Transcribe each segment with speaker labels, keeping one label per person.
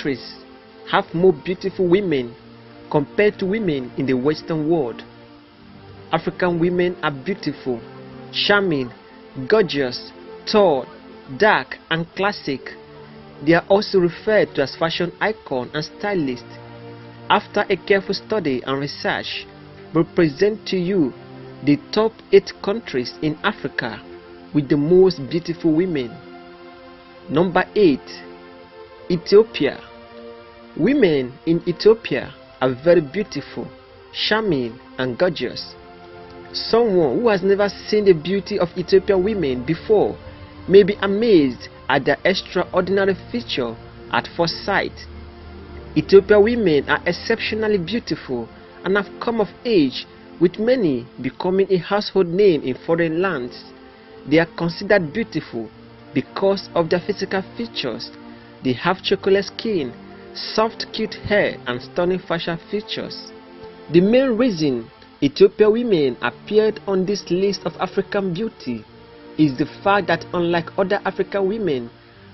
Speaker 1: countries have more beautiful women compared to women in the Western world. African women are beautiful, charming, gorgeous, tall, dark, and classic. They are also referred to as fashion icon and stylist. After a careful study and research, we present to you the top 8 countries in Africa with the most beautiful women. Number 8. Ethiopia. Women in Ethiopia are very beautiful, charming, and gorgeous. Someone who has never seen the beauty of Ethiopian women before may be amazed at their extraordinary feature at first sight. Ethiopian women are exceptionally beautiful and have come of age, with many becoming a household name in foreign lands. They are considered beautiful because of their physical features. They have chocolate skin, soft cute hair, and stunning facial features. The main reason Ethiopian women appeared on this list of African beauty is the fact that unlike other African women,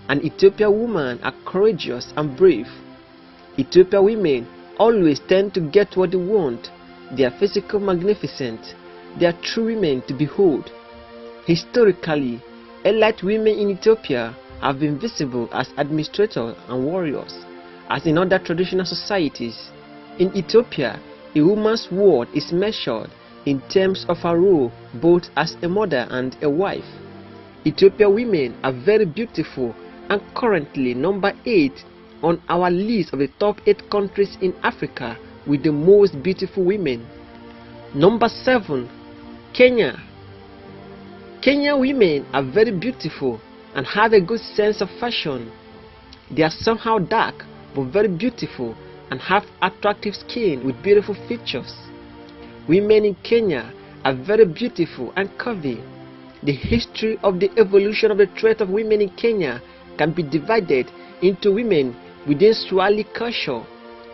Speaker 1: an Ethiopian woman are courageous and brave. Ethiopian women always tend to get what they want. They are physically magnificent. They are true women to behold. Historically, elite women in Ethiopia have been visible as administrators and warriors, as in other traditional societies. In Ethiopia, a woman's worth is measured in terms of her role both as a mother and a wife. Ethiopian women are very beautiful and currently number 8 on our list of the top 8 countries in Africa with the most beautiful women. Number 7. Kenya. Kenyan women are very beautiful and have a good sense of fashion. They are somehow dark but very beautiful and have attractive skin with beautiful features. Women in Kenya are very beautiful and curvy. The history of the evolution of the trait of women in Kenya can be divided into women within Swahili culture,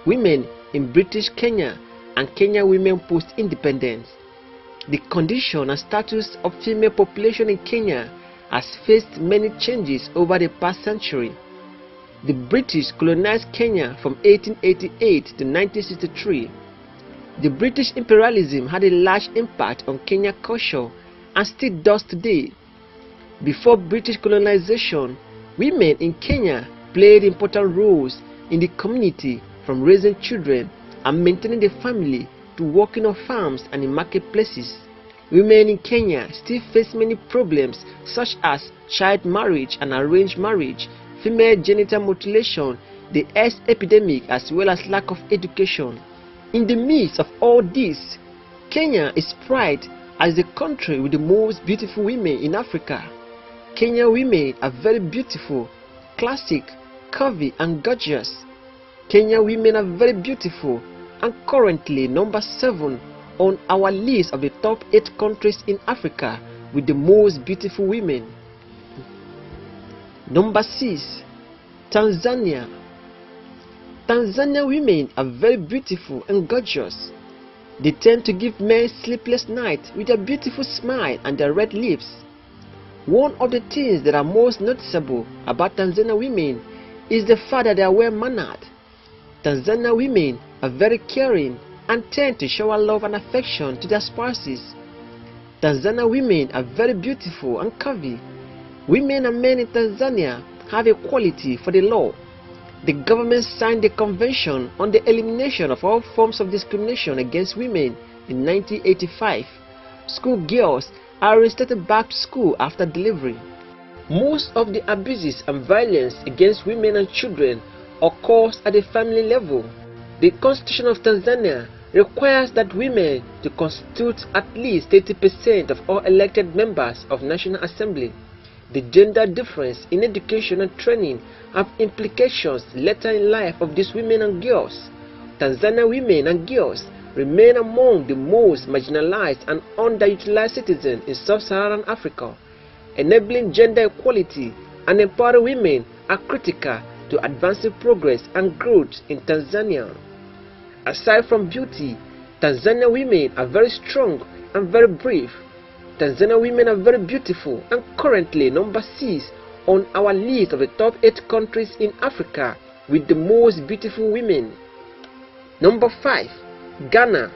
Speaker 1: women in British Kenya, and Kenyan women post-independence. The condition and status of female population in Kenya has faced many changes over the past century. The British colonized Kenya from 1888 to 1963. The British imperialism had a large impact on Kenyan culture and still does today. Before British colonization, women in Kenya played important roles in the community, from raising children and maintaining the family to working on farms and in marketplaces. Women in Kenya still face many problems such as child marriage and arranged marriage, female genital mutilation, the AIDS epidemic, as well as lack of education. In the midst of all this, Kenya is prized as the country with the most beautiful women in Africa. Kenyan women are very beautiful, classic, curvy, and gorgeous. Kenyan women are very beautiful and currently number 7 on our list of the top 8 countries in Africa with the most beautiful women. Number 6. Tanzania. Tanzania women are very beautiful and gorgeous. They tend to give men sleepless nights with their beautiful smile and their red lips. One of the things that are most noticeable about Tanzania women is the fact that they are well-mannered. Tanzania women are very caring and tend to shower love and affection to their spouses. Tanzania women are very beautiful and curvy. Women and men in Tanzania have equality for the law. The government signed the Convention on the Elimination of All Forms of Discrimination Against Women in 1985. School girls are reinstated back to school after delivery. Most of the abuses and violence against women and children occurs at the family level. The Constitution of Tanzania requires that women to constitute at least 30% of all elected members of National Assembly. The gender difference in education and training have implications later in life of these women and girls. Tanzania women and girls remain among the most marginalized and underutilized citizens in sub-Saharan Africa. Enabling gender equality and empowering women are critical to advancing progress and growth in Tanzania. Aside from beauty, Tanzania women are very strong and very brave. Tanzania women are very beautiful and currently number 6 on our list of the top 8 countries in Africa with the most beautiful women. Number 5. Ghana.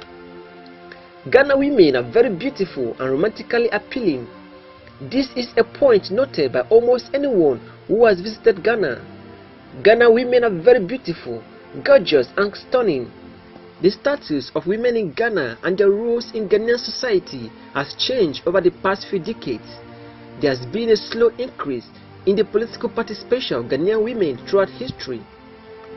Speaker 1: Ghana women are very beautiful and romantically appealing. This is a point noted by almost anyone who has visited Ghana. Ghana women are very beautiful, gorgeous and stunning. The status of women in Ghana and their roles in Ghanaian society has changed over the past few decades. There has been a slow increase in the political participation of Ghanaian women throughout history.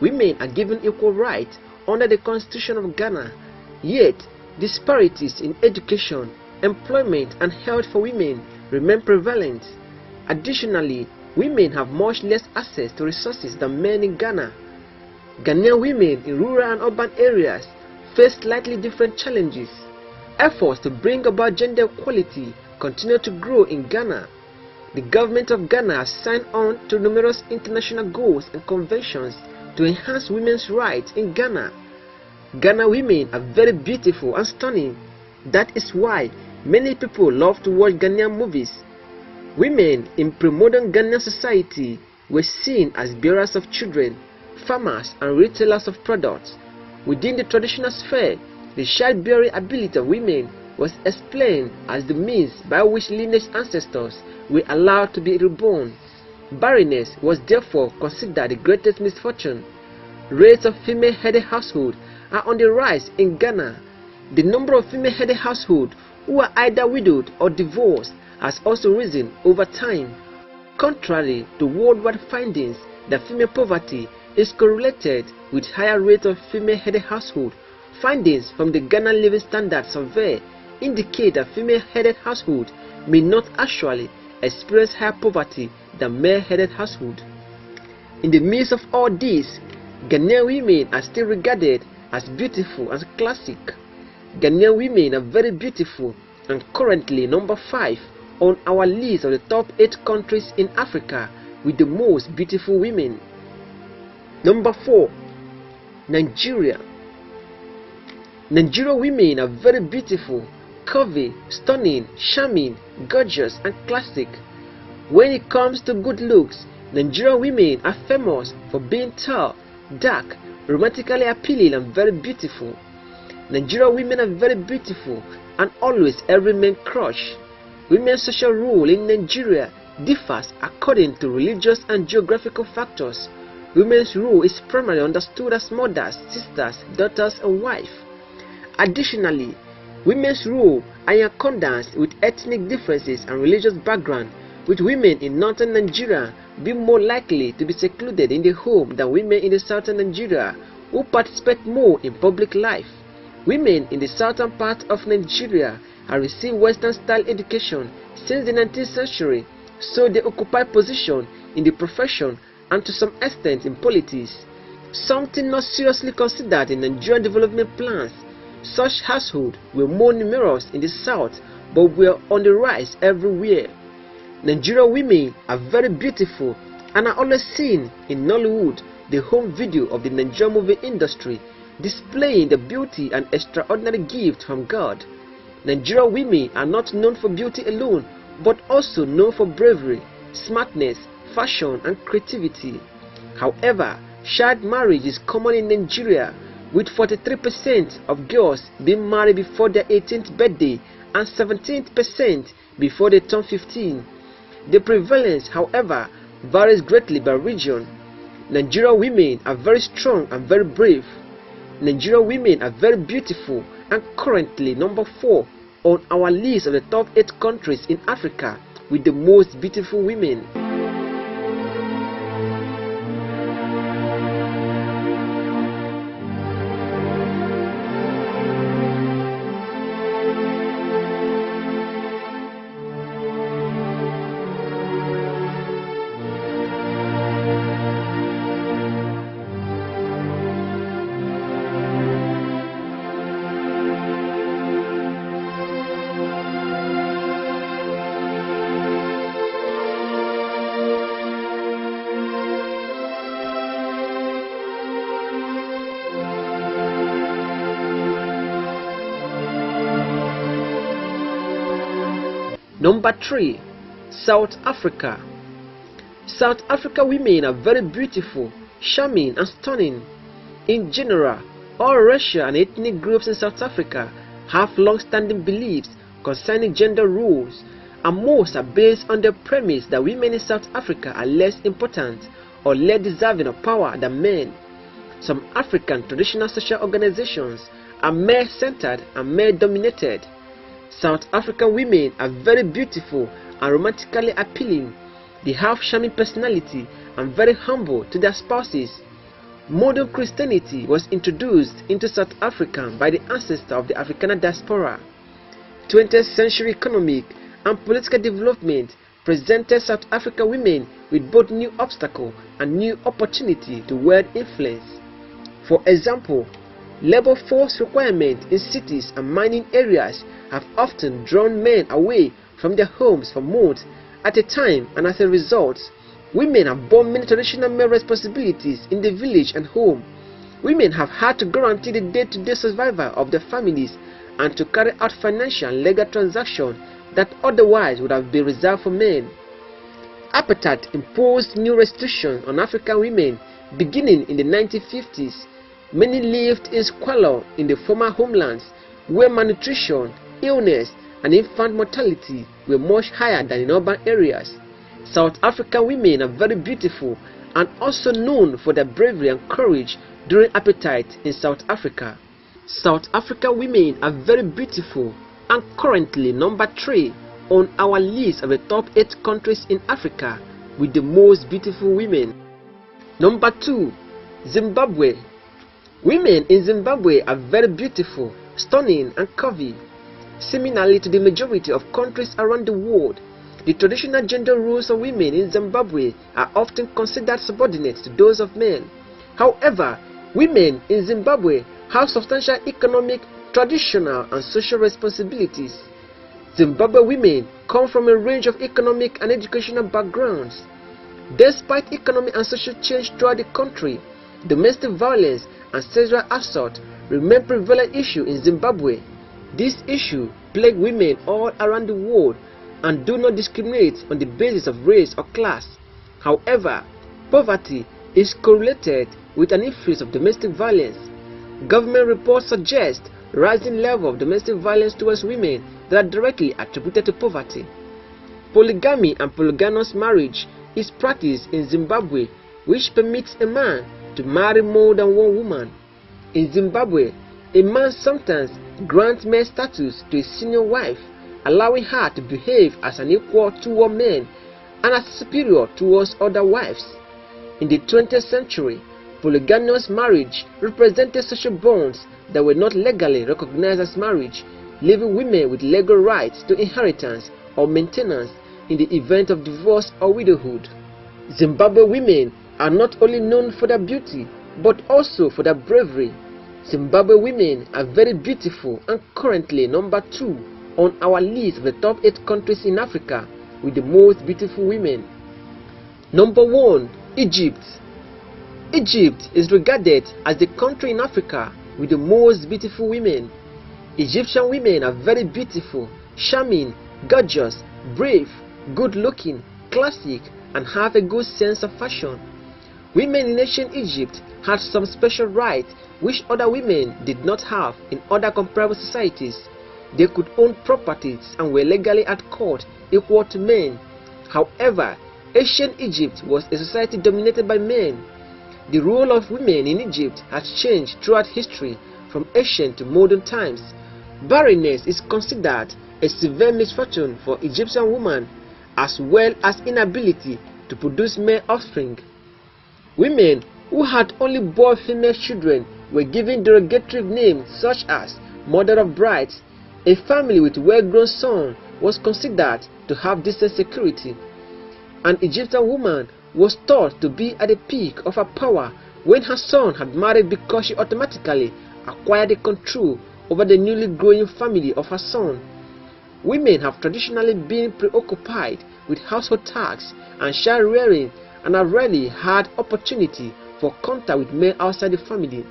Speaker 1: Women are given equal rights under the Constitution of Ghana, yet disparities in education, employment and health for women remain prevalent. Additionally, women have much less access to resources than men in Ghana. Ghanaian women in rural and urban areas face slightly different challenges. Efforts to bring about gender equality continue to grow in Ghana. The government of Ghana has signed on to numerous international goals and conventions to enhance women's rights in Ghana. Ghana women are very beautiful and stunning. That is why many people love to watch Ghanaian movies. Women in pre-modern Ghanaian society were seen as bearers of children, farmers and retailers of products. Within the traditional sphere, the childbearing ability of women was explained as the means by which lineage ancestors were allowed to be reborn. Barrenness was therefore considered the greatest misfortune. Rates of female-headed households are on the rise in Ghana. The number of female-headed households who are either widowed or divorced has also risen over time. Contrary to worldwide findings that female poverty is correlated with higher rate of female-headed households, findings from the Ghana Living Standards Survey indicate that female-headed households may not actually experience higher poverty than male-headed households. In the midst of all this, Ghanaian women are still regarded as beautiful and classic. Ghanaian women are very beautiful and currently number 5 on our list of the top 8 countries in Africa with the most beautiful women. Number 4. Nigeria. Nigerian women are very beautiful, curvy, stunning, charming, gorgeous and classic. When it comes to good looks, Nigerian women are famous for being tall, dark, romantically appealing and very beautiful. Nigerian women are very beautiful and always every man's crush. Women's social role in Nigeria differs according to religious and geographical factors. Women's role is primarily understood as mothers, sisters, daughters and wives. Additionally, women's role are in accordance with ethnic differences and religious background, with women in northern Nigeria being more likely to be secluded in the home than women in the southern Nigeria, who participate more in public life. Women in the southern part of Nigeria have received Western-style education since the 19th century, so they occupy position in the profession and to some extent in politics, something not seriously considered in Nigerian development plans. Such households were more numerous in the south but were on the rise everywhere. Nigerian women are very beautiful and are always seen in Nollywood, the home video of the Nigerian movie industry, displaying the beauty and extraordinary gift from God. Nigerian women are not known for beauty alone, but also known for bravery, smartness, fashion and creativity. However, child marriage is common in Nigeria, with 43% of girls being married before their 18th birthday and 17% before they turn 15. The prevalence, however, varies greatly by region. Nigerian women are very strong and very brave. Nigerian women are very beautiful and currently number 4 on our list of the top 8 countries in Africa with the most beautiful women. Number 3. South Africa. South Africa women are very beautiful, charming and stunning. In general, all racial and ethnic groups in South Africa have long-standing beliefs concerning gender roles, and most are based on the premise that women in South Africa are less important or less deserving of power than men. Some African traditional social organizations are male-centered and male-dominated. South African women are very beautiful and romantically appealing. They have charming personality and very humble to their spouses. Modern Christianity was introduced into South Africa by the ancestor of the Afrikaner diaspora. 20th century economic and political development presented South African women with both new obstacles and new opportunity to wield influence. For example, labor force requirements in cities and mining areas have often drawn men away from their homes for months at a time, and as a result, women have borne many traditional male responsibilities in the village and home. Women have had to guarantee the day-to-day survival of their families and to carry out financial and legal transactions that otherwise would have been reserved for men. Apartheid imposed new restrictions on African women beginning in the 1950s. Many lived in squalor in the former homelands, where malnutrition, illness, and infant mortality were much higher than in urban areas. South African women are very beautiful and also known for their bravery and courage during apartheid in South Africa. South African women are very beautiful and currently number 3 on our list of the top 8 countries in Africa with the most beautiful women. Number 2. Zimbabwe. Women in Zimbabwe are very beautiful, stunning and curvy. Similarly to the majority of countries around the world, the traditional gender roles of women in Zimbabwe are often considered subordinate to those of men. However, women in Zimbabwe have substantial economic, traditional and social responsibilities. Zimbabwe women come from a range of economic and educational backgrounds. Despite economic and social change throughout the country, domestic violence and sexual assault remain prevalent issue in Zimbabwe. This issue plague women all around the world and do not discriminate on the basis of race or class. However, poverty is correlated with an increase of domestic violence. Government reports suggest rising level of domestic violence towards women that are directly attributed to poverty. Polygamy and polygamous marriage is practiced in Zimbabwe, which permits a man to marry more than one woman. In Zimbabwe, a man sometimes grants male status to a senior wife, allowing her to behave as an equal toward men and as superior towards other wives. In the 20th century, polygamous marriage represented social bonds that were not legally recognized as marriage, leaving women with legal rights to inheritance or maintenance in the event of divorce or widowhood. Zimbabwe women are not only known for their beauty, but also for their bravery. Zimbabwe women are very beautiful and currently number 2 on our list of the top 8 countries in Africa with the most beautiful women. Number 1. Egypt. Egypt is regarded as the country in Africa with the most beautiful women. Egyptian women are very beautiful, charming, gorgeous, brave, good-looking, classic, and have a good sense of fashion. Women in ancient Egypt had some special rights which other women did not have in other comparable societies. They could own properties and were legally at court equal to men. However, ancient Egypt was a society dominated by men. The role of women in Egypt has changed throughout history from ancient to modern times. Barrenness is considered a severe misfortune for Egyptian women, as well as inability to produce male offspring. Women who had only born female children were given derogatory names such as mother of brides. A family with well-grown son was considered to have decent security. An Egyptian woman was thought to be at the peak of her power when her son had married, because she automatically acquired the control over the newly growing family of her son. Women have traditionally been preoccupied with household tasks and child rearing and have rarely had opportunity for contact with men outside the family.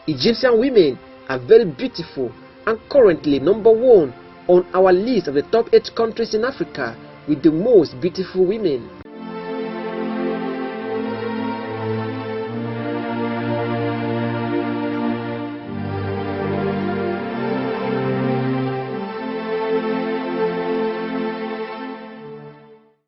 Speaker 1: Egyptian women are very beautiful and currently number 1 on our list of the top 8 countries in Africa with the most beautiful women.